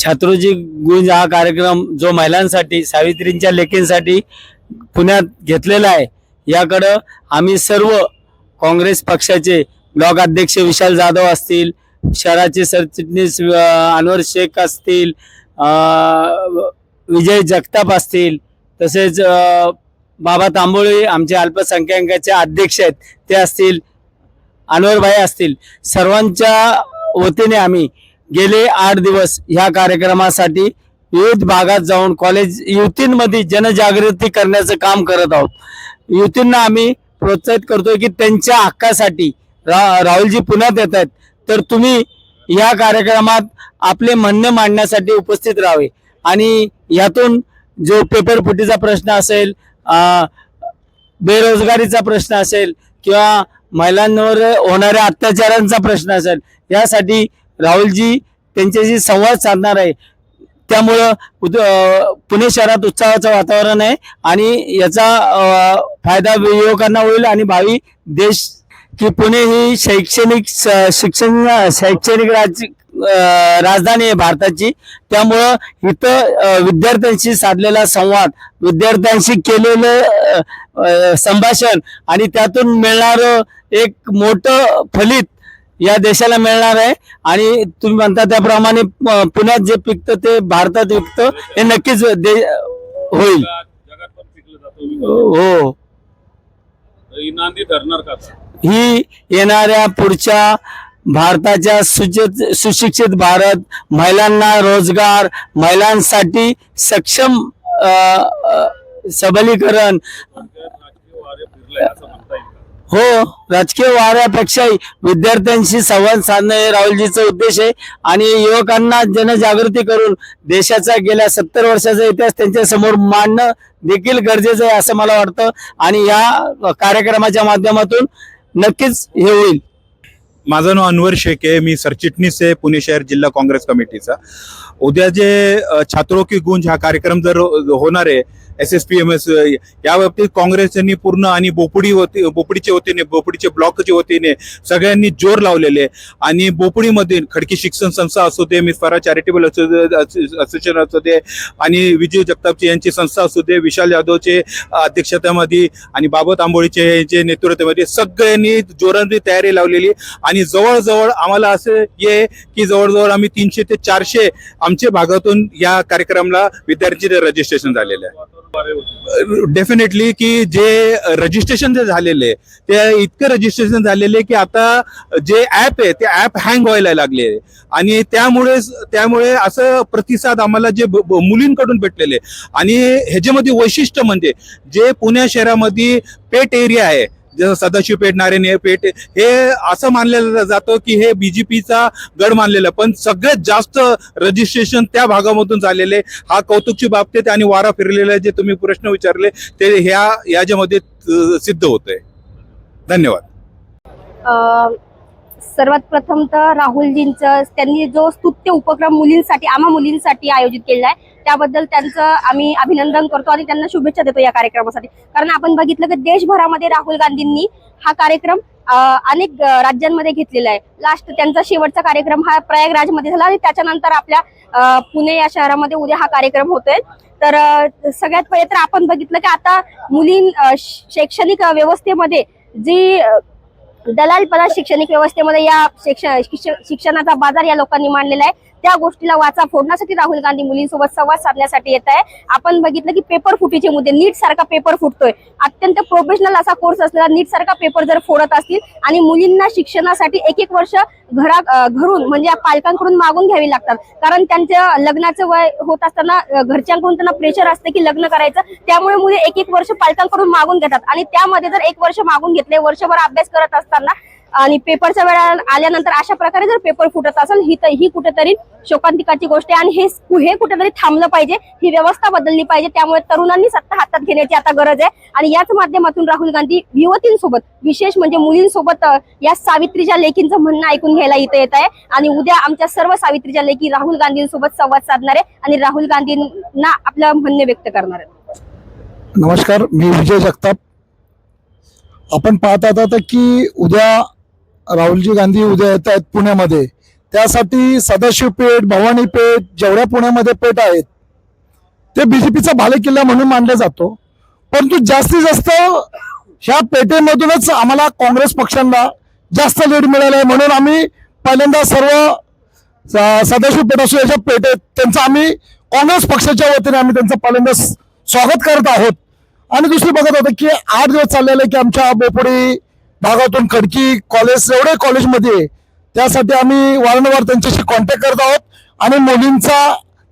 छात्रोजी गुंज हा कार्यक्रम जो महिलांसाठी सावित्रींच्या लेकींसाठी पुण्यात घेतलेला आहे, याकडं आम्ही सर्व काँग्रेस पक्षाचे ब्लॉक अध्यक्ष विशाल जाधव असतील, शहराचे सरचिटणीस अनवर शेख असतील, विजय जगताप असतील, तसेच बाबा तांबोळे आमचे अल्पसंख्याकांचे अध्यक्ष आहेत ते असतील, अनवरभाई असतील, सर्वांच्या वतीने आम्ही गेले 8 दिवस ह्या कार्यक्रमासाठी विविध भागात जाऊन कॉलेज युवतींमध्ये जनजागृती करण्याचं काम करत आहोत। युवतींना आम्ही प्रोत्साहित करतोय की त्यांच्या हक्कासाठी राहुलजी पुण्यात येत आहेत, तर तुम्ही या कार्यक्रमात आपले म्हणणे मांडण्यासाठी उपस्थित राहावे आणि यातून जो पेपरफुटीचा प्रश्न असेल, बेरोजगारीचा प्रश्न असेल किंवा महिलांवर होणाऱ्या अत्याचारांचा प्रश्न असेल, यासाठी राहुलजी त्यांच्याशी संवाद साधणार आहे। त्यामुळं पुणे शहरात उत्साहाचं वातावरण आहे आणि याचा फायदा युवकांना होईल आणि भावी देश की पुणे ही शैक्षणिक राजधानी आहे भारताची। त्यामुळं इथं विद्यार्थ्यांशी साधलेला संवाद, विद्यार्थ्यांशी केलेलं संभाषण आणि त्यातून मिळणारं एक मोठं फलित या देशाला मिळणार आहे आणि तुम्ही म्हणता त्याप्रमाणे पुण्यात जे पिकतं ते भारतात विकतं, हे नक्कीच होईल। हो, ही येणाऱ्या पुढच्या भारताच्या सुशिक्षित भारत, महिलांना रोजगार, महिलांसाठी सक्षम सबलीकरण, हो, राजकीय वाऱ्यापेक्षाही विद्यार्थ्यांशी संवाद साधणं हे राहुलजीचा उद्देश आहे आणि युवकांना जनजागृती करून देशाचा गेल्या 70 वर्षाचा इतिहास त्यांच्या समोर मांडणं देखील गरजेचं आहे असं मला वाटतं आणि या कार्यक्रमाच्या माध्यमातून नक्कीच हे होईल। माझं नाव अनवर शेख आहे, मी सरचिटणीस आहे पुणे शहर जिल्हा काँग्रेस कमिटीचा। उद्या जे छात्रों की गूंज हा कार्यक्रम जर होणार आहे SSPMS, या बाबतीत काँग्रेसनी पूर्ण आणि बोपडीच्या वतीने, बोपडीच्या ब्लॉकच्या वतीने सगळ्यांनी जोर लावलेले आणि बोपडीमध्ये खडकी शिक्षण संस्था असू दे, मिसफारा चॅरिटेबल असोसिएशन असू दे आणि विजय जगतापची यांची संस्था असू दे, विशाल जाधवचे अध्यक्षतेमध्ये आणि बाबा तांबोळीचे नेतृत्वामध्ये सगळ्यांनी जोरांची तयारी लावलेली आणि जवळजवळ आम्हाला असं ये की जवळजवळ आम्ही 300 ते 400 आमच्या भागातून या कार्यक्रमाला विद्यार्थी रजिस्ट्रेशन झालेलं आहे। डेफिनेटली की जे रजिस्ट्रेशन जे झालेले ते इतकं रजिस्ट्रेशन झालेले की आता जे ऍप आहे ते ऍप हँग व्हायला लागले आणि त्यामुळे असं प्रतिसाद आम्हाला जे मुलींकडून भेटलेले आणि ह्याच्यामध्ये वैशिष्ट्य म्हणजे जे पुणे शहरामध्ये पेठ एरिया आहे, जसं सदाशिव पेठ, नारायण पेठ, हे असं मानलेलं जातं की हे बीजेपीचा गड मानलेलं, पण सगळ्यात जास्त रजिस्ट्रेशन त्या भागामधून झालेले, हा कौतुकची बाबतीत आणि वारा फिरलेला जे तुम्ही प्रश्न विचारले ते याच्यामध्ये सिद्ध होतंय। धन्यवाद। सर्वात प्रथम तर राहुलजींचं त्यांनी जो स्तुत्य उपक्रम मुलींसाठी, आम्हा मुलींसाठी आयोजित केलेला आहे त्याबद्दल त्यांचं आम्ही अभिनंदन करतो आणि त्यांना शुभेच्छा देतो या कार्यक्रमासाठी। कारण आपण बघितलं की देशभरामध्ये राहुल गांधींनी हा कार्यक्रम अनेक राज्यांमध्ये घेतलेला आहे। लास्ट त्यांचा शेवटचा कार्यक्रम हा प्रयागराजमध्ये झाला आणि त्याच्यानंतर आपल्या पुणे या शहरामध्ये उद्या हा कार्यक्रम होतोय। तर सगळ्यात पहिले तर आपण बघितलं की आता शैक्षणिक व्यवस्थेमध्ये जी दलालपणा शैक्षणिक व्यवस्थेमध्ये या शिक्षणाचा बाजार या लोकांनी मांडलेला आहे, त्या गोष्टीला वाचा फोडण्यासाठी राहुल गांधी मुलींसोबत संवाद साधण्यासाठी येत आहे। आपण बघितलं की पेपर फुटीचे मुद्दे, नीट सारखा पेपर फुटतोय, अत्यंत प्रोफेशनल असा कोर्स असलेला नीट सारखा पेपर जर फोडत असतील आणि मुलींना शिक्षणासाठी 1-1 वर्ष घरून म्हणजे पालकांकडून मागून घ्यावी लागतात, कारण त्यांच्या लग्नाचं वय होत असताना घरच्यांकडून त्यांना प्रेशर असते की लग्न करायचं, त्यामुळे मुले 1-1 वर्ष पालकांकडून मागून घेतात आणि त्यामध्ये जर 1 वर्ष मागून घेतले, वर्षभर अभ्यास करत असताना आणि पेपरच्या वेळा आल्यानंतर अशा प्रकारे जर पेपर फुटत असेल ही कुठेतरी शोकांतिकाची गोष्ट आहे आणि हे कुठेतरी थांबलं पाहिजे, ही व्यवस्था बदलली पाहिजे। त्यामुळे तरुणांनी सत्ता हातात घेण्याची आता गरज आहे आणि याच माध्यमातून राहुल गांधी युवतींसोबत, विशेष म्हणजे मुलींसोबत या सावित्रीच्या लेकींचं म्हणणं ऐकून घ्यायला इथे येत आहे आणि उद्या आमच्या सर्व सावित्रीच्या लेकी राहुल गांधींसोबत संवाद साधणार आहे आणि राहुल गांधींना आपलं म्हणणे व्यक्त करणार आहे। नमस्कार, मी विजय जगताप। आपण पाहत आहात की उद्या राहुलजी गांधी उद्या येत आहेत पुण्यामध्ये, त्यासाठी सदाशिव पेठ, भवानी पेठ, जेवढ्या पुण्यामध्ये पेठ आहेत ते बीजेपीचा भालेकिल्ला म्हणून मानला जातो. परंतु जास्तीत जास्त ह्या पेठेमधूनच आम्हाला काँग्रेस पक्षांना जास्त लीड मिळालं आहे. म्हणून आम्ही पहिल्यांदा सर्व सदाशिव पेठ असो याच्या पेठेत त्यांचं आम्ही काँग्रेस पक्षाच्या वतीने आम्ही त्यांचं पहिल्यांदा स्वागत करत आहोत. आणि दुसरी बघत होतं की 8 दिवस चाललेलं आहे की आमच्या बोपडी भागातून खडकी कॉलेज एवढे कॉलेजमध्ये त्यासाठी आम्ही वारंवार त्यांच्याशी कॉन्टॅक्ट करत आहोत. आणि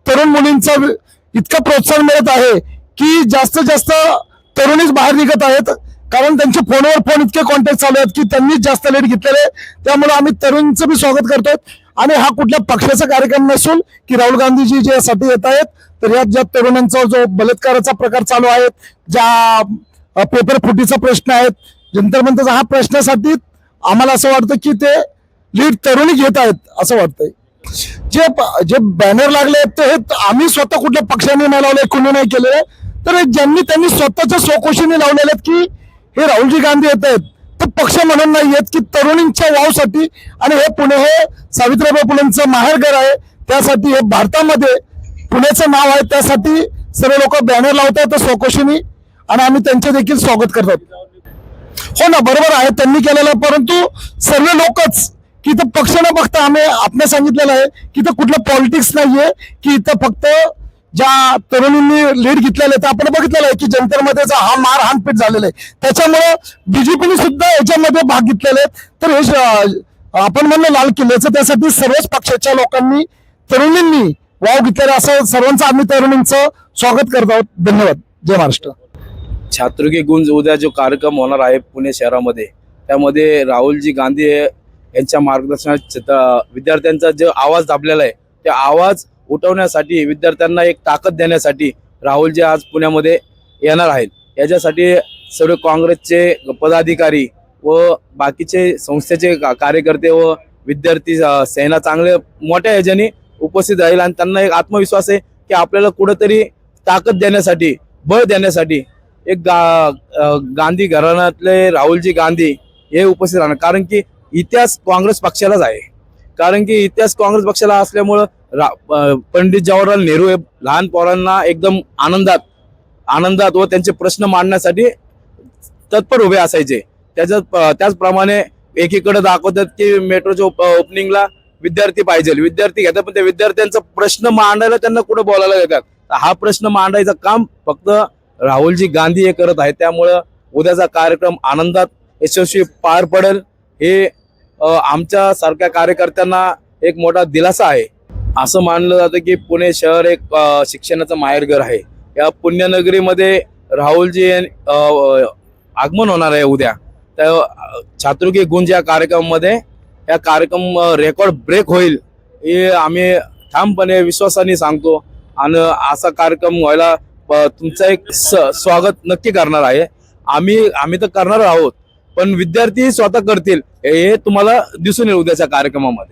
तरुण मुलींचा इतकं प्रोत्साहन मिळत आहे की जास्तीत जास्त तरुणीच बाहेर निघत आहेत, कारण त्यांचे फोनवर फोन इतके कॉन्टॅक्ट चालू आहेत की त्यांनीच जास्त लीड घेतलेले. त्यामुळे आम्ही तरुणचं बी स्वागत करतोय. आणि हा कुठल्या पक्षाचा कार्यक्रम नसून की राहुल गांधीजी ज्यासाठी येत आहेत, तर यात ज्या तरुणांचा जो बलात्काराचा प्रकार चालू आहे, ज्या पेपर फुटीचा प्रश्न आहेत, जंतर मंतरचा हा प्रश्नासाठी आम्हाला असं वाटतं की ते लीड तरुणी घेत आहेत असं वाटतंय. जे बॅनर लागले आहेत ते आम्ही स्वतः कुठल्या पक्षाने नाही लावले, कुणी नाही केलेले, तर त्यांनी स्वतःच्या स्वकोशीने लावलेले आहेत की हे राहुलजी गांधी येत आहेत. तर पक्ष म्हणून नाही येत की तरुणींच्या वावसाठी. आणि हे पुणे हे सावित्रीबाई फुलेंचं माहेरघर आहे, त्यासाठी हे भारतामध्ये पुण्याचं नाव आहे, त्यासाठी सर्व लोक बॅनर लावतात स्वकोशीने आणि आम्ही त्यांचे देखील स्वागत करतात. हो ना, बरोबर आहे त्यांनी केलेलं. परंतु सर्व लोकच की इथं पक्ष न बघता आपण सांगितलेलं आहे की इथं कुठलं पॉलिटिक्स नाहीये, की इथं फक्त ज्या तरुणींनी लीड घेतलेलं आहे आपण बघितलेलं आहे की जंतरमध्ये हा मारहाणपीट झालेला आहे, त्याच्यामुळे बीजेपीने सुद्धा याच्यामध्ये भाग घेतलेले आहेत. तर हे आपण म्हणलं लाल किल्ल्याचं, त्यासाठी सर्वच पक्षाच्या लोकांनी तरुणींनी वाव घेतलेला असं सर्वांचं आम्ही तरुणींचं स्वागत करत आहोत. धन्यवाद. जय महाराष्ट्र. छात्र की गुंज उद्या जो कार्यक्रम होणार आहे पुणे शहरामध्ये, त्यामध्ये राहुलजी गांधी यांच्या मार्गदर्शनात विद्यार्थ्यांचा जो आवाज दाबलेला आहे, ते आवाज उठवण्यासाठी विद्यार्थ्यांना एक ताकद देण्यासाठी राहुलजी आज पुण्यामध्ये येणार आहेत. याच्यासाठी सर्व काँग्रेसचे पदाधिकारी व बाकीचे संस्थेचे कार्यकर्ते व विद्यार्थी सेना चांगले मोठ्या ह्याच्याने उपस्थित राहील. आणि त्यांना एक आत्मविश्वास आहे की आपल्याला कुठंतरी ताकद देण्यासाठी, बळ देण्यासाठी एक गांधी घराण्यातले राहुलजी गांधी हे उपस्थित राहणार. कारण की इतिहास काँग्रेस पक्षालाच आहे, कारण की इतिहास काँग्रेस पक्षाला असल्यामुळं पंडित जवाहरलाल नेहरू हे लहान पोरांना एकदम आनंदात व त्यांचे प्रश्न मांडण्यासाठी तत्पर उभे असायचे. त्याचप्रमाणे एकीकडे दाखवतात की मेट्रोच्या ओपनिंगला विद्यार्थी पाहिजे, विद्यार्थी घेतात, पण त्या विद्यार्थ्यांचा प्रश्न मांडायला त्यांना कुठं बोलायला येतात. हा प्रश्न मांडायचं काम फक्त राहुलजी गांधी हे करत आहेत. त्यामुळं उद्याचा कार्यक्रम आनंदात यशस्वी पार पडेल हे आमच्या सारख्या कार्यकर्त्यांना एक मोठा दिलासा आहे. असं मानलं जातं की पुणे शहर एक शिक्षणाचं माहेरघर आहे. या पुण्यनगरीमध्ये राहुलजी आगमन होणार आहे उद्या. त्या छात्र की गुंज या कार्यक्रमामध्ये या कार्यक्रम रेकॉर्ड ब्रेक होईल हे आम्ही ठामपणे विश्वासाने सांगतो. आणि असा कार्यक्रम व्हायला तुमचं एक स्वागत नक्की करणार आहे. आम्ही तर करणार आहोत, पण विद्यार्थी स्वतः करतील हे तुम्हाला दिसून येईल उद्याच्या कार्यक्रमामध्ये.